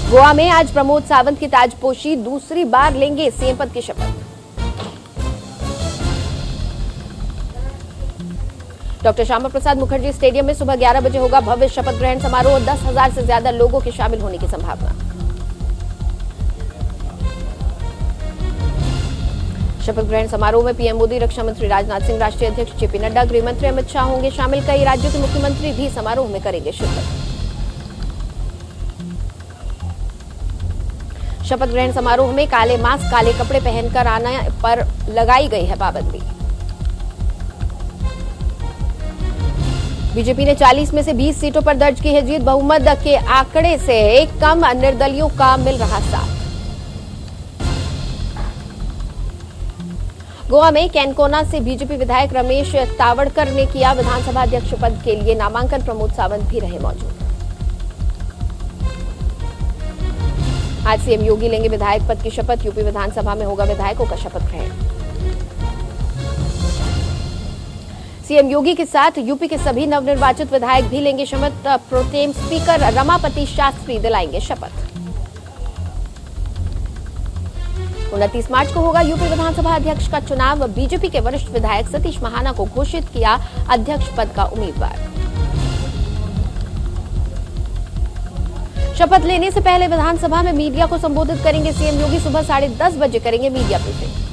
गोवा में आज प्रमोद सावंत की ताजपोशी, दूसरी बार लेंगे सीएम पद की शपथ। डॉक्टर श्यामा प्रसाद मुखर्जी स्टेडियम में सुबह 11 बजे होगा भव्य शपथ ग्रहण समारोह। 10,000 से ज्यादा लोगों के शामिल होने की संभावना। शपथ ग्रहण समारोह में पीएम मोदी, रक्षा मंत्री राजनाथ सिंह, राष्ट्रीय अध्यक्ष जेपी नड्डा, गृह मंत्री अमित शाह होंगे शामिल। कई राज्यों के मुख्यमंत्री भी समारोह में करेंगे शिरकत। शपथ ग्रहण समारोह में काले मास्क, काले कपड़े पहनकर आने पर लगाई गई है पाबंदी। बीजेपी ने 40 में से 20 सीटों पर दर्ज की है जीत। बहुमत के आंकड़े से एक कम निर्दलियों का मिल रहा साथ। गोवा में कैनकोना से बीजेपी विधायक रमेश तावड़कर ने किया विधानसभा अध्यक्ष पद के लिए नामांकन। प्रमोद सावंत भी रहे मौजूद। आज सीएम योगी लेंगे विधायक पद की शपथ। यूपी विधानसभा में होगा विधायकों का शपथ ग्रहण। सीएम योगी के साथ यूपी के सभी नवनिर्वाचित विधायक भी लेंगे शपथ। प्रोटेम स्पीकर रमापति शास्त्री दिलाएंगे शपथ। 29 मार्च को होगा यूपी विधानसभा अध्यक्ष का चुनाव। बीजेपी के वरिष्ठ विधायक सतीश महाना को घोषित किया अध्यक्ष पद का उम्मीदवार। शपथ लेने से पहले विधानसभा में मीडिया को संबोधित करेंगे सीएम योगी। सुबह 10:30 बजे करेंगे मीडिया ब्रीफिंग।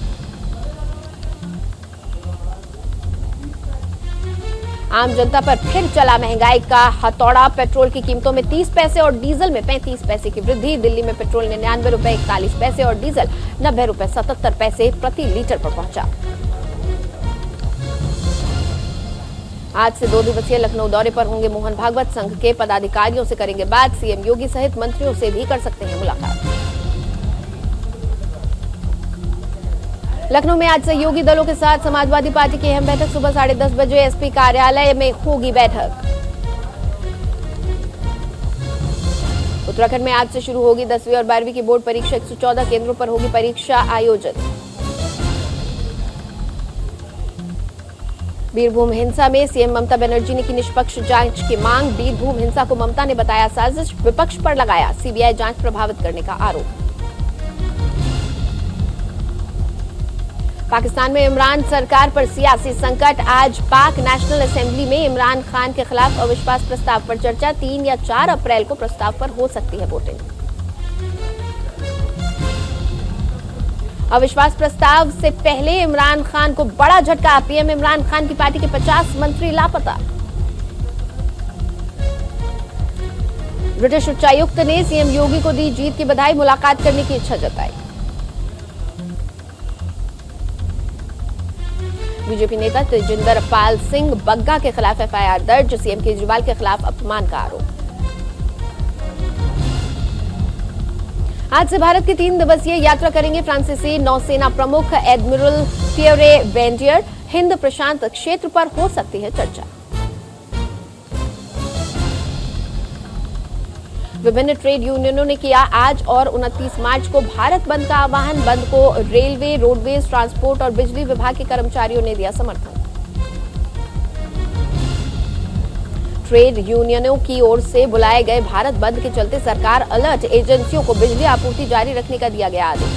आम जनता पर फिर चला महंगाई का हथौड़ा। पेट्रोल की कीमतों में 30 पैसे और डीजल में 35 पैसे की वृद्धि। दिल्ली में पेट्रोल 99 रुपए 41 पैसे और डीजल 90 रुपए 77 पैसे प्रति लीटर पर पहुंचा। आज से 2 दिवसीय लखनऊ दौरे पर होंगे मोहन भागवत। संघ के पदाधिकारियों से करेंगे बात। सीएम योगी सहित मंत्रियों से भी कर सकते हैं मुलाकात। लखनऊ में आज सहयोगी दलों के साथ समाजवादी पार्टी की अहम बैठक। सुबह 10:30 बजे एसपी कार्यालय में होगी बैठक। उत्तराखंड में आज से शुरू होगी 10वीं और 12वीं की बोर्ड परीक्षा। 114 केंद्रों पर होगी परीक्षा आयोजित। बीरभूम हिंसा में सीएम ममता बनर्जी ने की निष्पक्ष जांच की मांग। बीरभूम हिंसा को ममता ने बताया साजिश। विपक्ष पर लगाया सीबीआई जांच प्रभावित करने का आरोप। पाकिस्तान में इमरान सरकार पर सियासी संकट। आज पाक नेशनल असेंबली में इमरान खान के खिलाफ अविश्वास प्रस्ताव पर चर्चा। 3 या 4 अप्रैल को प्रस्ताव पर हो सकती है वोटिंग। अविश्वास प्रस्ताव से पहले इमरान खान को बड़ा झटका। पीएम इमरान खान की पार्टी के 50 मंत्री लापता। ब्रिटिश उच्चायुक्त ने सीएम योगी को दी जीत की बधाई। मुलाकात करने की इच्छा जताई। बीजेपी नेता तेजिंदर पाल सिंह बग्गा के खिलाफ एफआईआर दर्ज। सीएम केजरीवाल के खिलाफ अपमान का आरोप। आज से भारत की 3 दिवसीय यात्रा करेंगे फ्रांसीसी नौसेना प्रमुख एडमिरल पियरे वेंडियर। हिंद प्रशांत क्षेत्र पर हो सकती है चर्चा। विभिन्न ट्रेड यूनियनों ने किया आज और 29 मार्च को भारत बंद का आह्वान। बंद को रेलवे, रोडवेज, ट्रांसपोर्ट और बिजली विभाग के कर्मचारियों ने दिया समर्थन। ट्रेड यूनियनों की ओर से बुलाए गए भारत बंद के चलते सरकार अलर्ट। एजेंसियों को बिजली आपूर्ति जारी रखने का दिया गया आदेश।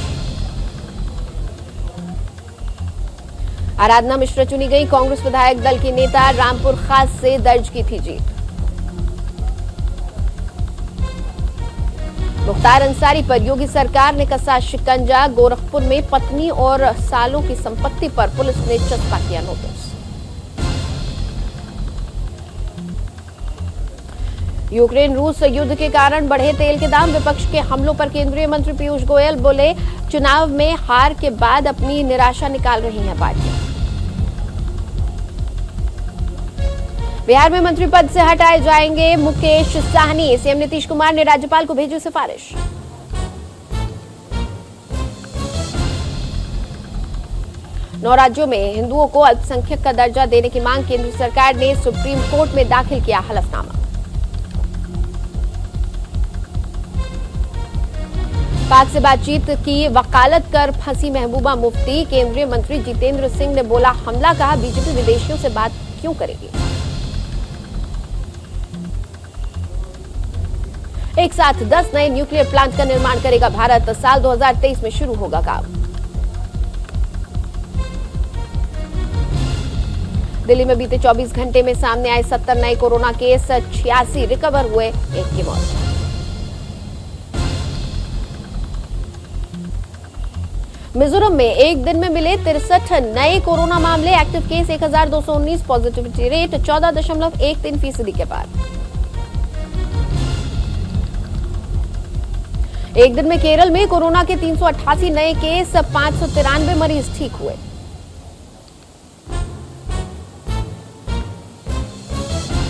आराधना मिश्रा चुनी गई। कांग्रेस विधायक दल की नेता। रामपुर खास से दर्ज की थी जीत। मुख्तार अंसारी पर योगी सरकार ने कसा शिकंजा। गोरखपुर में पत्नी और सालों की संपत्ति पर पुलिस ने चस्पा किया नोटिस। यूक्रेन रूस युद्ध के कारण बढ़े तेल के दाम। विपक्ष के हमलों पर केंद्रीय मंत्री पीयूष गोयल बोले, चुनाव में हार के बाद अपनी निराशा निकाल रही हैं पार्टियां। बिहार में मंत्री पद से हटाए जाएंगे मुकेश साहनी। सीएम नीतीश कुमार ने राज्यपाल को भेजी सिफारिश। नौ राज्यों में हिंदुओं को अल्पसंख्यक का दर्जा देने की मांग। केंद्र सरकार ने सुप्रीम कोर्ट में दाखिल किया हलफनामा। पाक से बातचीत की वकालत कर फंसी महबूबा मुफ्ती। केंद्रीय मंत्री जितेंद्र सिंह ने बोला हमला। कहा बीजेपी विदेशियों से बात क्यों करेगी। एक साथ 10 नए न्यूक्लियर प्लांट का निर्माण करेगा भारत। साल 2023 में शुरू होगा काम। दिल्ली में बीते 24 घंटे में सामने आए 70 नए कोरोना केस, 86 रिकवर हुए, एक की मौत। मिजोरम में एक दिन में मिले 63 नए कोरोना मामले, एक्टिव केस 1219, पॉजिटिविटी रेट 14.13% के पार। एक दिन में केरल में कोरोना के 388 नए केस, 593 मरीज ठीक हुए।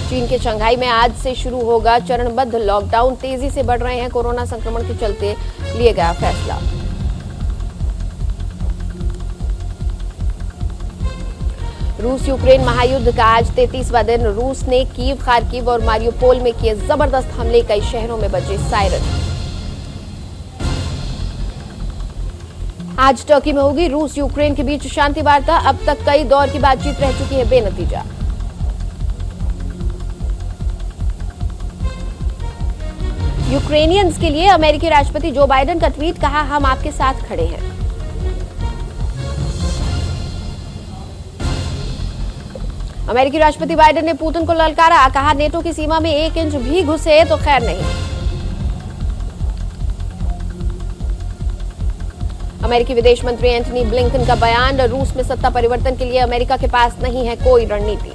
चीन के शंघाई में आज से शुरू होगा चरणबद्ध लॉकडाउन, तेजी से बढ़ रहे हैं कोरोना संक्रमण के चलते लिए गया फैसला। रूस यूक्रेन महायुद्ध का आज 33वां दिन। रूस ने कीव, खार्किव और मारियोपोल में किए जबरदस्त हमले, कई शहरों में बजे सायरन। आज टर्की में होगी रूस यूक्रेन के बीच शांति वार्ता, अब तक कई दौर की बातचीत रह चुकी है बेनतीजा। यूक्रेनियंस के लिए अमेरिकी राष्ट्रपति जो बाइडेन का ट्वीट, कहा हम आपके साथ खड़े हैं। अमेरिकी राष्ट्रपति बाइडेन ने पुतिन को ललकारा, कहा नेटो की सीमा में 1 इंच भी घुसे तो खैर नहीं। अमेरिकी विदेश मंत्री एंटनी ब्लिंकन का बयान, रूस में सत्ता परिवर्तन के लिए अमेरिका के पास नहीं है कोई रणनीति।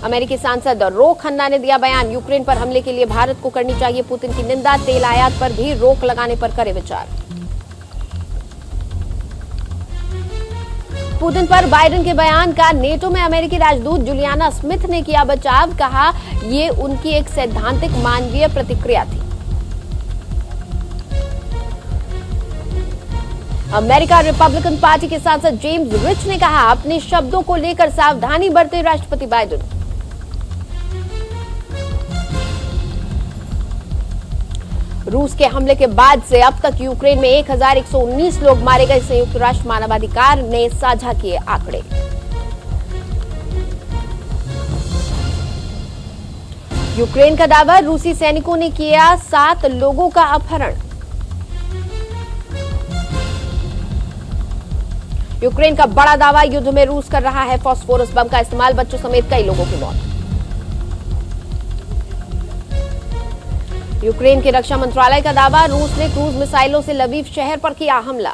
अमेरिकी सांसद रो खन्ना ने दिया बयान, यूक्रेन पर हमले के लिए भारत को करनी चाहिए पुतिन की निंदा, तेल आयात पर भी रोक लगाने पर करे विचार। पुतिन पर बाइडेन के बयान का नेटो में अमेरिकी राजदूत जूलियाना स्मिथ ने किया बचाव, कहा यह उनकी एक सैद्धांतिक मानवीय प्रतिक्रिया थी। अमेरिका रिपब्लिकन पार्टी के सांसद जेम्स रिच ने कहा अपने शब्दों को लेकर सावधानी बरते राष्ट्रपति बाइडेन। रूस के हमले के बाद से अब तक यूक्रेन में 1119 लोग मारे गए, संयुक्त राष्ट्र मानवाधिकार ने साझा किए आंकड़े। यूक्रेन का दावा, रूसी सैनिकों ने किया 7 लोगों का अपहरण। यूक्रेन का बड़ा दावा, युद्ध में रूस कर रहा है फास्फोरस बम का इस्तेमाल, बच्चों समेत कई लोगों की मौत। यूक्रेन के रक्षा मंत्रालय का दावा, रूस ने क्रूज मिसाइलों से लवीव शहर पर किया हमला।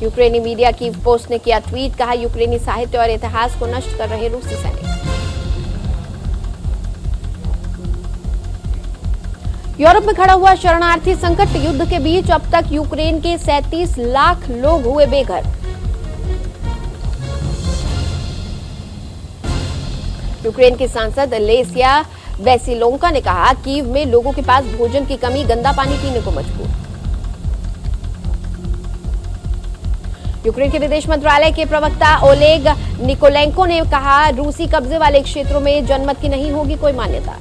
यूक्रेनी मीडिया की पोस्ट ने किया ट्वीट, कहा यूक्रेनी साहित्य और इतिहास को नष्ट कर रहे रूसी सैनिक। यूरोप में खड़ा हुआ शरणार्थी संकट, युद्ध के बीच अब तक यूक्रेन के 37 लाख लोग हुए बेघर। यूक्रेन के सांसद लेसिया वेसिलोंका ने कहा कीव में लोगों के पास भोजन की कमी, गंदा पानी पीने को मजबूर। यूक्रेन के विदेश मंत्रालय के प्रवक्ता ओलेग निकोलेंको ने कहा रूसी कब्जे वाले क्षेत्रों में जनमत की नहीं होगी कोई मान्यता।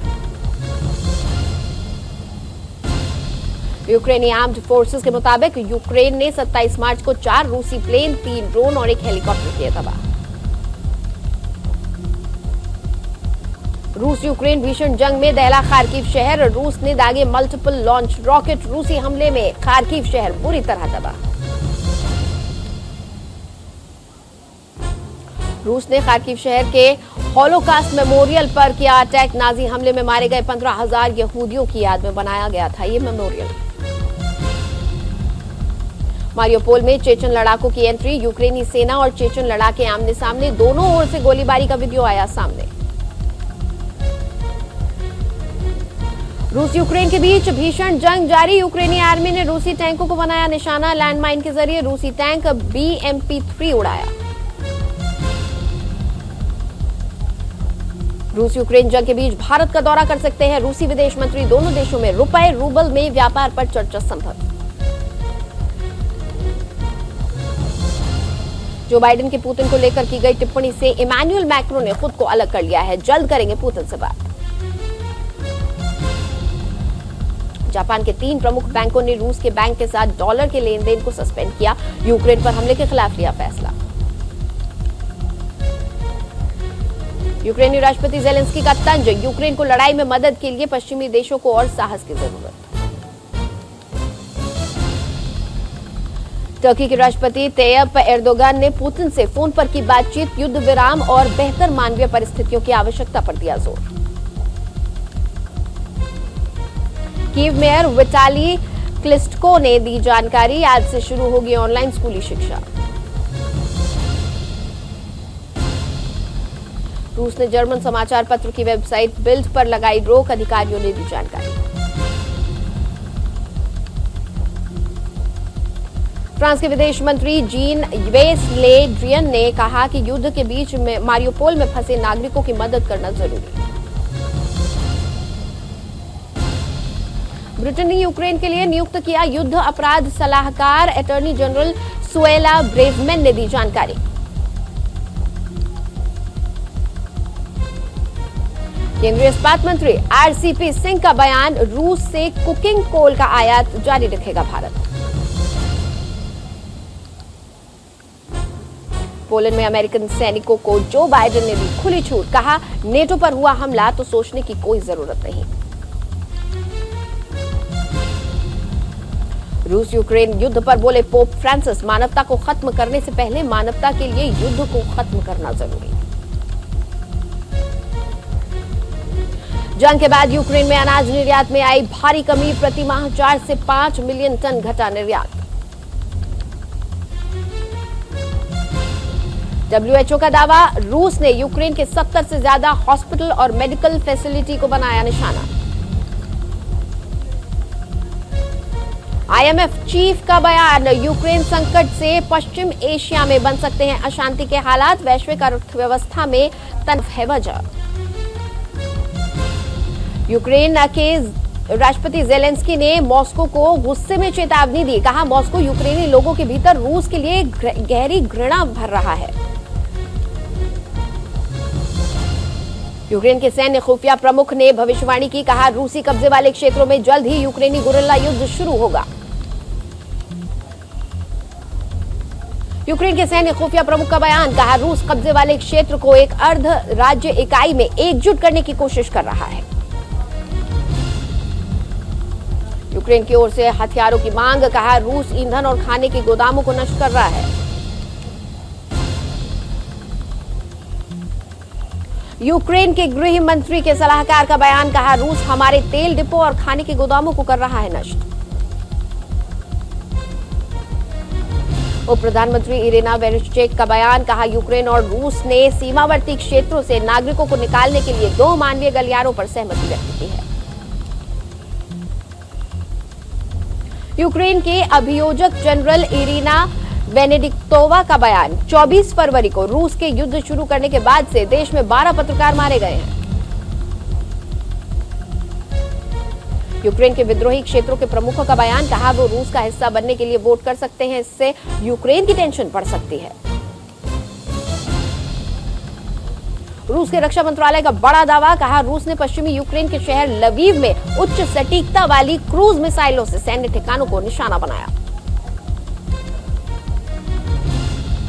यूक्रेनी आर्म्ड फोर्सेस के मुताबिक यूक्रेन ने 27 मार्च को 4 रूसी प्लेन, 3 ड्रोन और 1 हेलीकॉप्टर किए तबाह। रूस यूक्रेन भीषण जंग में दहला खार्किव शहर, रूस ने दागे मल्टीपल लॉन्च रॉकेट, रूसी हमले में खार्किव शहर बुरी तरह तबाह। रूस ने खार्किव शहर के हॉलोकास्ट मेमोरियल पर किया अटैक, नाजी हमले में मारे गए 15,000 यहूदियों की याद में बनाया गया था ये मेमोरियल। मारियोपोल में चेचन लड़ाकों की एंट्री, यूक्रेनी सेना और चेचन लड़ाके आमने सामने, दोनों ओर से गोलीबारी का वीडियो आया सामने। रूस यूक्रेन के बीच भीषण जंग जारी, यूक्रेनी आर्मी ने रूसी टैंकों को बनाया निशाना, लैंडमाइन के जरिए रूसी टैंक BMP-3 उड़ाया। रूस यूक्रेन जंग के बीच भारत का दौरा कर सकते हैं रूसी विदेश मंत्री, दोनों देशों में रुपए रूबल में व्यापार पर चर्चा संभव। जो बाइडेन के पुतिन को लेकर की गई टिप्पणी से इमैनुअल मैक्रों ने खुद को अलग कर लिया है, जल्द करेंगे पुतिन से बात। जापान के 3 प्रमुख बैंकों ने रूस के बैंक के साथ डॉलर के लेन देन को सस्पेंड किया, यूक्रेन पर हमले के खिलाफ लिया फैसला। यूक्रेनी राष्ट्रपति जेलेंस्की का तंज, यूक्रेन को लड़ाई में मदद के लिए पश्चिमी देशों को और साहस की जरूरत। तुर्की के राष्ट्रपति तैयब एर्दोगान ने पुतिन से फोन पर की बातचीत, युद्ध विराम और बेहतर मानवीय परिस्थितियों की आवश्यकता पर दिया जोर। कीव मेयर विटाली क्लिस्टको ने दी जानकारी, आज से शुरू होगी ऑनलाइन स्कूली शिक्षा। रूस ने जर्मन समाचार पत्र की वेबसाइट बिल्ड पर लगाई रोक, अधिकारियों ने दी जानकारी। फ्रांस के विदेश मंत्री जीन यवेस ले ड्रियन ने कहा कि युद्ध के बीच में मारियोपोल में फंसे नागरिकों की मदद करना जरूरी है। ब्रिटेन ने यूक्रेन के लिए नियुक्त किया युद्ध अपराध सलाहकार, अटॉर्नी जनरल सुएला ब्रेवमैन ने दी जानकारी। केंद्रीय इस्पात मंत्री आरसीपी सिंह का बयान, रूस से कुकिंग कोल का आयात जारी रखेगा भारत। पोलैंड में अमेरिकन सैनिकों को जो बाइडेन ने दी खुली छूट, कहा नेटो पर हुआ हमला तो सोचने की कोई जरूरत नहीं। रूस यूक्रेन युद्ध पर बोले पोप फ्रांसिस, मानवता को खत्म करने से पहले मानवता के लिए युद्ध को खत्म करना जरूरी। जंग के बाद यूक्रेन में अनाज निर्यात में आई भारी कमी, प्रति माह 4 से 5 मिलियन टन घटा निर्यात। डब्ल्यूएचओ का दावा, रूस ने यूक्रेन के 70 से ज्यादा हॉस्पिटल और मेडिकल फैसिलिटी को बनाया निशाना। आईएमएफ चीफ का बयान, यूक्रेन संकट से पश्चिम एशिया में बन सकते हैं अशांति के हालात, वैश्विक अर्थव्यवस्था में तनाव है वजह। यूक्रेन के राष्ट्रपति जेलेंस्की ने मॉस्को को गुस्से में चेतावनी दी, कहा मॉस्को यूक्रेनी लोगों के भीतर रूस के लिए गहरी घृणा भर रहा है। यूक्रेन के सैन्य खुफिया प्रमुख ने भविष्यवाणी की, कहा रूसी कब्जे वाले क्षेत्रों में जल्द ही यूक्रेनी गुरिल्ला युद्ध शुरू होगा। यूक्रेन के सैन्य खुफिया प्रमुख का बयान, कहा रूस कब्जे वाले क्षेत्र को एक अर्ध राज्य इकाई में एकजुट करने की कोशिश कर रहा है। यूक्रेन की ओर से हथियारों की मांग, कहा रूस ईंधन और खाने के गोदामों को नष्ट कर रहा है। यूक्रेन के गृह मंत्री के सलाहकार का बयान, कहा रूस हमारे तेल डिपो और खाने के गोदामों को कर रहा है नष्ट। उप प्रधानमंत्री इरिना वेरिचेक का बयान, कहा यूक्रेन और रूस ने सीमावर्ती क्षेत्रों से नागरिकों को निकालने के लिए 2 मानवीय गलियारों पर सहमति व्यक्त की है। यूक्रेन के अभियोजक जनरल इरिना वेनेडिक्टोवा का बयान, 24 फरवरी को रूस के युद्ध शुरू करने के बाद से देश में 12 पत्रकार मारे गए हैं। यूक्रेन के विद्रोही क्षेत्रों के प्रमुखों का बयान, कहा वो रूस का हिस्सा बनने के लिए वोट कर सकते हैं, इससे यूक्रेन की टेंशन बढ़ सकती है। रूस के रक्षा मंत्रालय का बड़ा दावा, कहा रूस ने पश्चिमी यूक्रेन के शहर लवीव में उच्च सटीकता वाली क्रूज मिसाइलों से सैन्य ठिकानों को निशाना बनाया।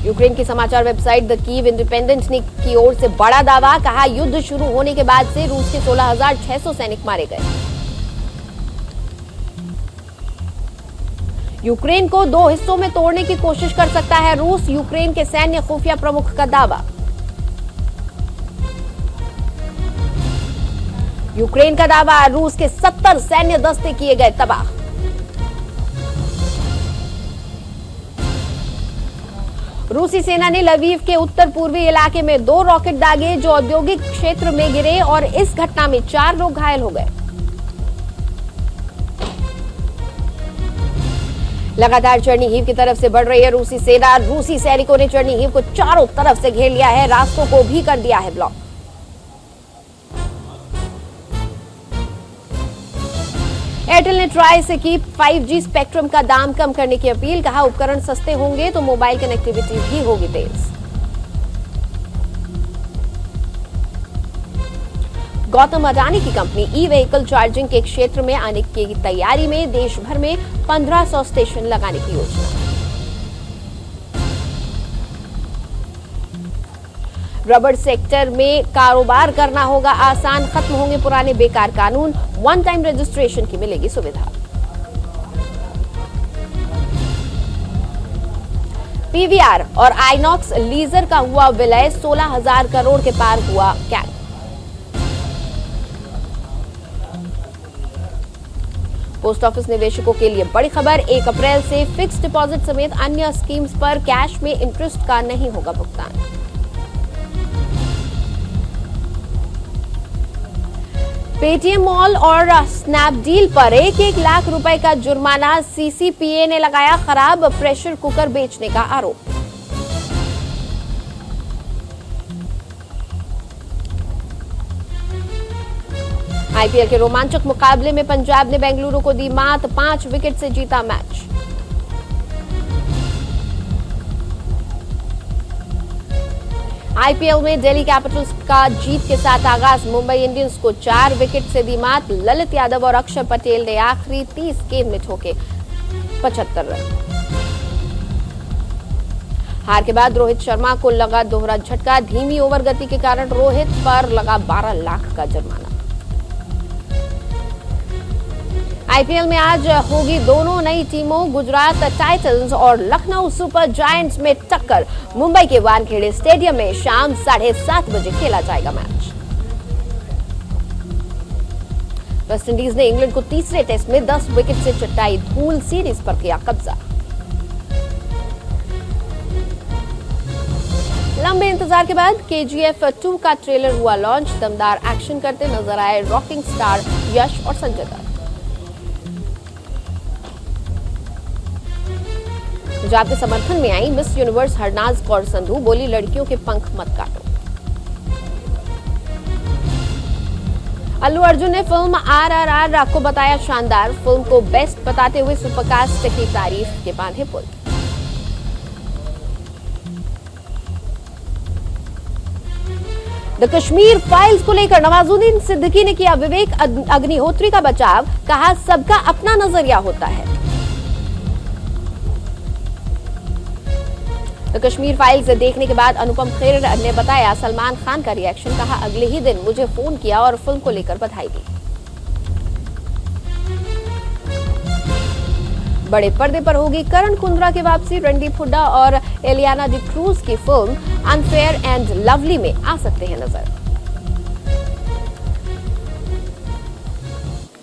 यूक्रेन की समाचार वेबसाइट द कीव इंडिपेंडेंट ने की ओर से बड़ा दावा, कहा युद्ध शुरू होने के बाद से रूस के 16,600 सैनिक मारे गए। यूक्रेन को 2 हिस्सों में तोड़ने की कोशिश कर सकता है रूस, यूक्रेन के सैन्य खुफिया प्रमुख का दावा। यूक्रेन का दावा, रूस के 70 सैन्य दस्ते किए गए तबाह। रूसी सेना ने लवीव के उत्तर पूर्वी इलाके में 2 रॉकेट दागे जो औद्योगिक क्षेत्र में गिरे और इस घटना में 4 लोग घायल हो गए। लगातार चर्निहिव की तरफ से बढ़ रही है रूसी सेना, रूसी सैनिकों ने चर्निहिव को चारों तरफ से घेर लिया है, रास्तों को भी कर दिया है ब्लॉक। एयरटेल ने ट्राई से की 5G स्पेक्ट्रम का दाम कम करने की अपील, कहा उपकरण सस्ते होंगे तो मोबाइल कनेक्टिविटी भी होगी तेज। गौतम अडानी की कंपनी ई व्हीकल चार्जिंग के क्षेत्र में आने की तैयारी में, देश भर में 1500 स्टेशन लगाने की योजना। रबड़ सेक्टर में कारोबार करना होगा आसान, खत्म होंगे पुराने बेकार कानून, वन टाइम रजिस्ट्रेशन की मिलेगी सुविधा। पीवीआर और आइनॉक्स लीजर का हुआ विलय, 16,000 करोड़ के पार हुआ कैग। पोस्ट ऑफिस निवेशकों के लिए बड़ी खबर, 1 अप्रैल से फिक्स्ड डिपॉजिट समेत अन्य स्कीम्स पर कैश में इंटरेस्ट का नहीं होगा भुगतान। पेटीएम मॉल और स्नैपडील पर 1-1 लाख रुपए का जुर्माना, सीसीपीए ने लगाया खराब प्रेशर कुकर बेचने का आरोप। आईपीएल के रोमांचक मुकाबले में पंजाब ने बेंगलुरु को दी मात, 5 विकेट से जीता मैच। आईपीएल में दिल्ली कैपिटल्स का जीत के साथ आगाज, मुंबई इंडियंस को 4 विकेट से दी मात। ललित यादव और अक्षर पटेल ने आखिरी 30 गेंद में ठोके 75 रन। हार के बाद रोहित शर्मा को लगा दोहरा झटका, धीमी ओवर गति के कारण रोहित पर लगा 12 लाख का जुर्माना। आईपीएल में आज होगी दोनों नई टीमों, गुजरात टाइटंस और लखनऊ सुपर जायंट्स में टक्कर। मुंबई के वानखेड़े स्टेडियम में शाम 7:30 बजे खेला जाएगा मैच। वेस्टइंडीज ने इंग्लैंड को तीसरे टेस्ट में 10 विकेट से चटाई धूल, सीरीज पर किया कब्जा। लंबे इंतजार के बाद केजीएफ 2 का ट्रेलर हुआ लॉन्च, दमदार एक्शन करते नजर आए रॉकिंग स्टार यश और संजय दत्त। पंजाब के समर्थन में I miss universe Harnaaz Kaur Sandhu, बोली लड़कियों के पंख मत काटो। अल्लू अर्जुन ने फिल्म आरआरआर को बताया शानदार, फिल्म को बेस्ट बताते हुए सुपरकास्ट की तारीफ के बांधे पुल। द कश्मीर फाइल्स को लेकर नवाजुद्दीन सिद्दीकी ने किया विवेक अग्निहोत्री का बचाव, कहा सबका अपना नजरिया होता है। द कश्मीर फाइल्स देखने के बाद अनुपम खेर ने बताया सलमान खान का रिएक्शन, कहा अगले ही दिन मुझे फोन किया और फिल्म को लेकर बधाई दी। बड़े पर्दे पर होगी करण कुंद्रा की वापसी, रणदीप हुड्डा और एलियाना डिक्रूज की फिल्म अनफेयर एंड लवली में आ सकते हैं नजर।